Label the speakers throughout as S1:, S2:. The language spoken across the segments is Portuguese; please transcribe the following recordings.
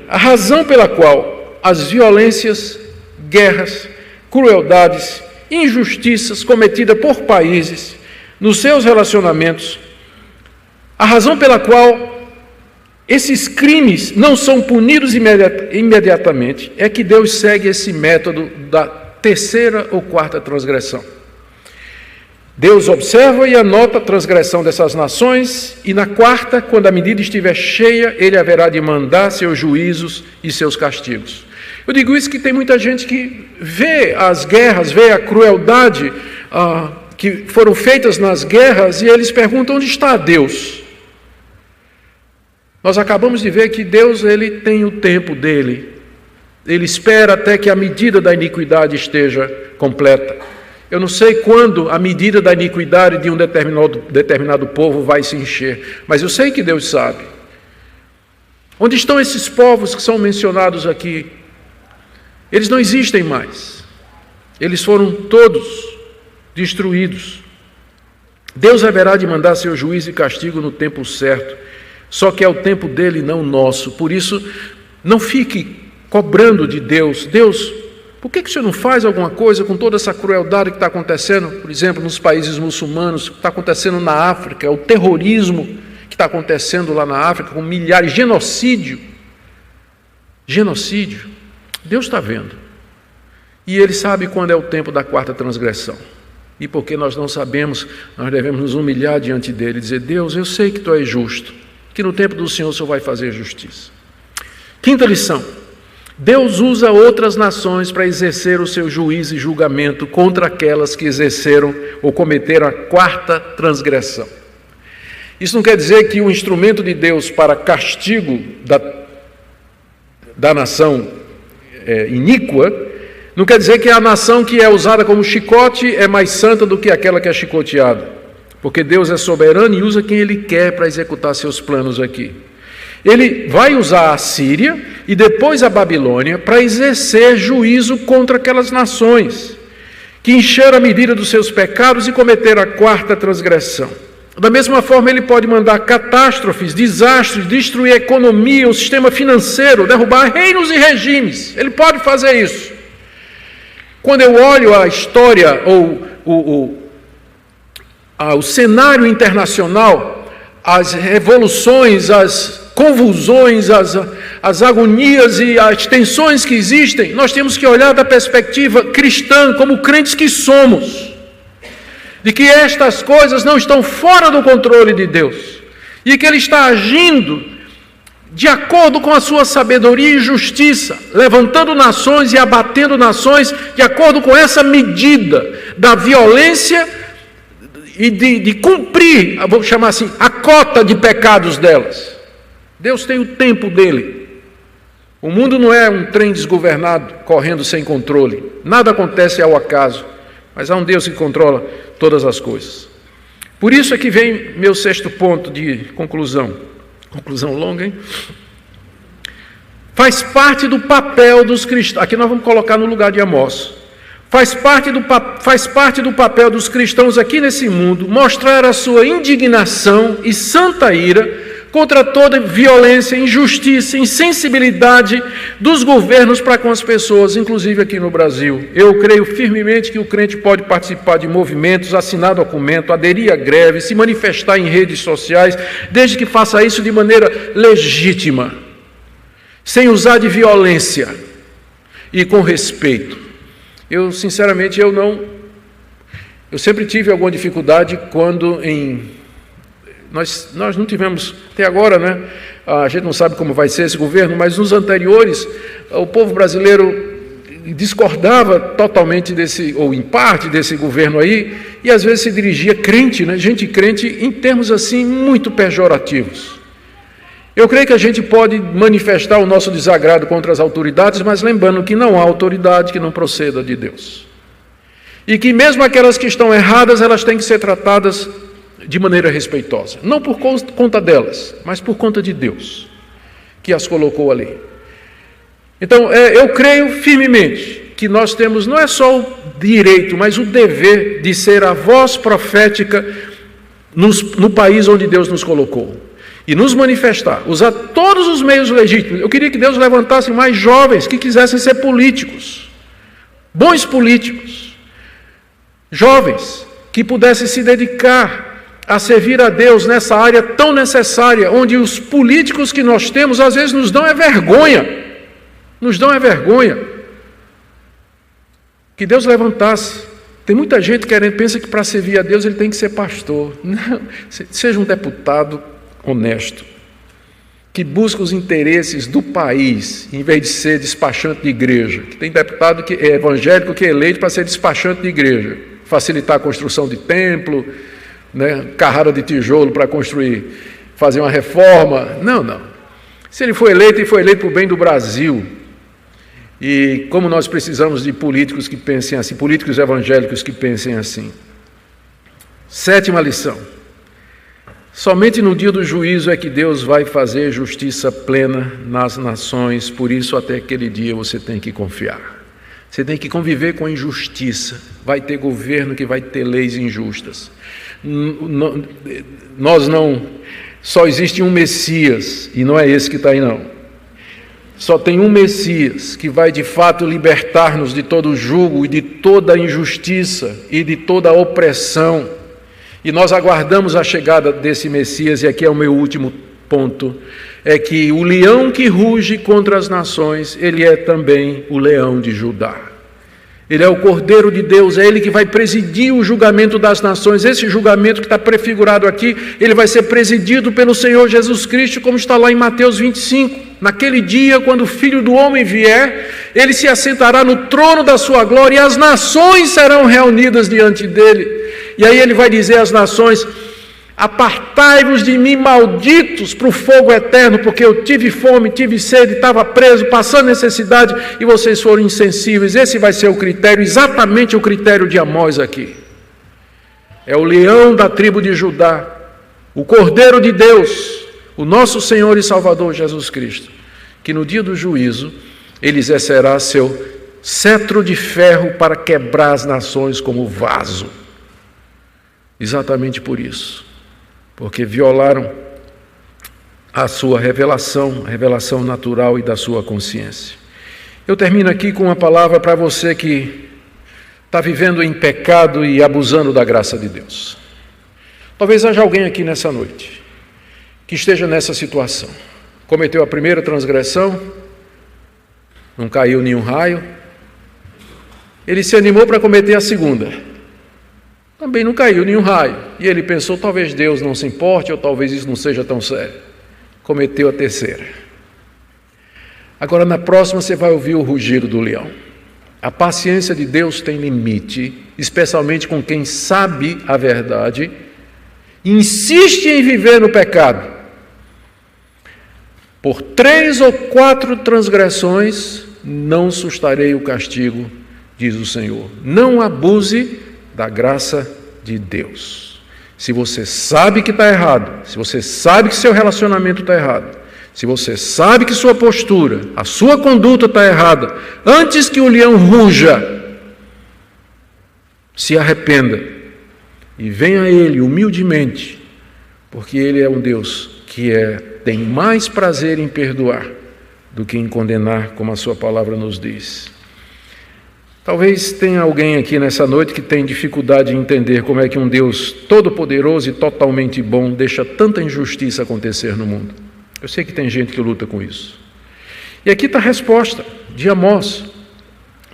S1: a razão pela qual as violências, guerras, crueldades, injustiças cometidas por países nos seus relacionamentos, a razão pela qual esses crimes não são punidos imediatamente, é que Deus segue esse método da terceira ou quarta transgressão. Deus observa e anota a transgressão dessas nações, e na quarta, quando a medida estiver cheia, Ele haverá de mandar seus juízos e seus castigos. Eu digo isso que tem muita gente que vê as guerras, vê a crueldade que foram feitas nas guerras, e eles perguntam: onde está Deus? Nós acabamos de ver que Deus, Ele tem o tempo dEle. Ele espera até que a medida da iniquidade esteja completa. Eu não sei quando a medida da iniquidade de um determinado povo vai se encher, mas eu sei que Deus sabe. Onde estão esses povos que são mencionados aqui? Eles não existem mais. Eles foram todos destruídos. Deus haverá de mandar seu juízo e castigo no tempo certo, só que é o tempo dele, não o nosso. Por isso, não fique cobrando de Deus: Deus, por que o Senhor não faz alguma coisa com toda essa crueldade que está acontecendo, por exemplo, nos países muçulmanos, que está acontecendo na África, o terrorismo que está acontecendo lá na África, com milhares, genocídio. Deus está vendo. E Ele sabe quando é o tempo da quarta transgressão. E porque nós não sabemos, nós devemos nos humilhar diante dEle e dizer: Deus, eu sei que Tu és justo, que no tempo do Senhor o Senhor vai fazer justiça. Quinta lição: Deus usa outras nações para exercer o seu juízo e julgamento contra aquelas que exerceram ou cometeram a quarta transgressão. Isso não quer dizer que o instrumento de Deus para castigo da nação iníqua, não quer dizer que a nação que é usada como chicote é mais santa do que aquela que é chicoteada, porque Deus é soberano e usa quem Ele quer para executar seus planos aqui. Ele vai usar a Síria e depois a Babilônia para exercer juízo contra aquelas nações que encheram a medida dos seus pecados e cometeram a quarta transgressão. Da mesma forma, Ele pode mandar catástrofes, desastres, destruir a economia, o sistema financeiro, derrubar reinos e regimes. Ele pode fazer isso. Quando eu olho a história ou o cenário internacional, as revoluções, as convulsões, as agonias e as tensões que existem, nós temos que olhar da perspectiva cristã, como crentes que somos, de que estas coisas não estão fora do controle de Deus, e que Ele está agindo de acordo com a sua sabedoria e justiça, levantando nações e abatendo nações, de acordo com essa medida da violência e de cumprir, vou chamar assim, a cota de pecados delas. Deus tem o tempo dele. O mundo não é um trem desgovernado, correndo sem controle. Nada acontece ao acaso, mas há um Deus que controla todas as coisas. Por isso é que vem meu sexto ponto de conclusão. Conclusão longa, hein? Faz parte do papel dos cristãos. Aqui nós vamos colocar no lugar de Amós. Faz parte do papel dos cristãos aqui nesse mundo mostrar a sua indignação e santa ira contra toda violência, injustiça, insensibilidade dos governos para com as pessoas, inclusive aqui no Brasil. Eu creio firmemente que o crente pode participar de movimentos, assinar documento, aderir a greve, se manifestar em redes sociais, desde que faça isso de maneira legítima, sem usar de violência e com respeito. Eu, sinceramente, eu sempre tive alguma dificuldade quando nós não tivemos, até agora, né? A gente não sabe como vai ser esse governo, mas nos anteriores, o povo brasileiro discordava totalmente ou em parte desse governo aí, e às vezes se dirigia crente, né? Gente crente, em termos assim muito pejorativos. Eu creio que a gente pode manifestar o nosso desagrado contra as autoridades, mas lembrando que não há autoridade que não proceda de Deus. E que mesmo aquelas que estão erradas, elas têm que ser tratadas de maneira respeitosa. Não por conta delas, mas por conta de Deus, que as colocou ali. Então, eu creio firmemente que nós temos não é só o direito, mas o dever de ser a voz profética no país onde Deus nos colocou. e nos manifestar, usar todos os meios legítimos. Eu queria que Deus levantasse mais jovens que quisessem ser políticos, bons políticos, jovens que pudessem se dedicar a servir a Deus nessa área tão necessária, onde os políticos que nós temos, às vezes nos dão vergonha, que Deus levantasse. Tem muita gente que pensa que para servir a Deus ele tem que ser pastor. Não, seja um deputado honesto, que busca os interesses do país, em vez de ser despachante de igreja. Que tem deputado que é evangélico que é eleito para ser despachante de igreja, facilitar a construção de templo, né, carrada de tijolo para construir, fazer uma reforma. Não. Se ele foi eleito, ele foi eleito para o bem do Brasil. E como nós precisamos de políticos que pensem assim, políticos evangélicos que pensem assim. 7ª lição. Somente no dia do juízo é que Deus vai fazer justiça plena nas nações, por isso até aquele dia você tem que confiar. Você tem que conviver com a injustiça. Vai ter governo que vai ter leis injustas. Só existe um Messias, e não é esse que está aí não. Só tem um Messias que vai de fato libertar-nos de todo o jugo e de toda a injustiça e de toda a opressão. E nós aguardamos a chegada desse Messias, e aqui é o meu último ponto, é que o leão que ruge contra as nações, ele é também o leão de Judá. Ele é o Cordeiro de Deus, é Ele que vai presidir o julgamento das nações. Esse julgamento que está prefigurado aqui, ele vai ser presidido pelo Senhor Jesus Cristo, como está lá em Mateus 25. Naquele dia, quando o Filho do Homem vier, Ele se assentará no trono da sua glória e as nações serão reunidas diante dEle. E aí Ele vai dizer às nações: apartai-vos de mim, malditos, para o fogo eterno, porque eu tive fome, tive sede, estava preso, passando necessidade, e vocês foram insensíveis. Esse vai ser o critério, exatamente o critério de Amós aqui. É o leão da tribo de Judá, o Cordeiro de Deus, o nosso Senhor e Salvador Jesus Cristo, que no dia do juízo, Ele exercerá seu cetro de ferro para quebrar as nações como vaso. Exatamente por isso. Porque violaram a sua revelação, a revelação natural e da sua consciência. Eu termino aqui com uma palavra para você que está vivendo em pecado e abusando da graça de Deus. Talvez haja alguém aqui nessa noite que esteja nessa situação. Cometeu a primeira transgressão, não caiu nenhum raio, ele se animou para cometer a segunda. Também não caiu nenhum raio. E ele pensou, talvez Deus não se importe, ou talvez isso não seja tão sério. Cometeu a terceira. Agora, na próxima, você vai ouvir o rugido do leão. A paciência de Deus tem limite, especialmente com quem sabe a verdade, insiste em viver no pecado. Por 3 ou 4 transgressões, não sustarei o castigo, diz o Senhor. Não abuse da graça de Deus. Se você sabe que está errado, se você sabe que seu relacionamento está errado, se você sabe que sua postura, a sua conduta está errada, antes que o leão ruja, se arrependa e venha a Ele humildemente, porque Ele é um Deus que tem mais prazer em perdoar do que em condenar, como a sua palavra nos diz. Talvez tenha alguém aqui nessa noite que tem dificuldade em entender como é que um Deus todo-poderoso e totalmente bom deixa tanta injustiça acontecer no mundo. Eu sei que tem gente que luta com isso. E aqui está a resposta de Amós.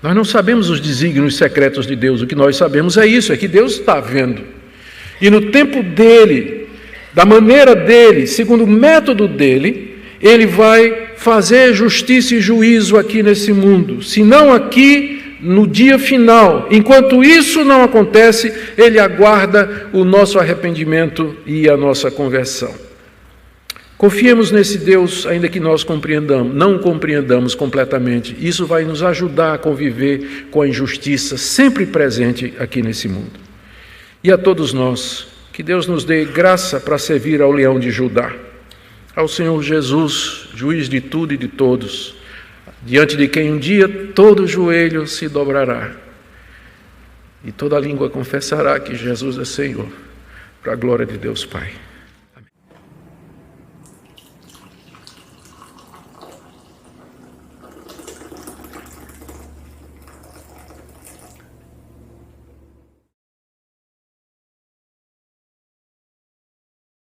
S1: Nós não sabemos os desígnios secretos de Deus, o que nós sabemos é isso, é que Deus está vendo. E no tempo dele, da maneira dele, segundo o método dele, ele vai fazer justiça e juízo aqui nesse mundo. Se não aqui, no dia final. Enquanto isso não acontece, Ele aguarda o nosso arrependimento e a nossa conversão. Confiemos nesse Deus, ainda que nós não compreendamos completamente. Isso vai nos ajudar a conviver com a injustiça sempre presente aqui nesse mundo. E a todos nós, que Deus nos dê graça para servir ao leão de Judá, ao Senhor Jesus, juiz de tudo e de todos, diante de quem um dia todo joelho se dobrará e toda língua confessará que Jesus é Senhor, para a glória de Deus Pai.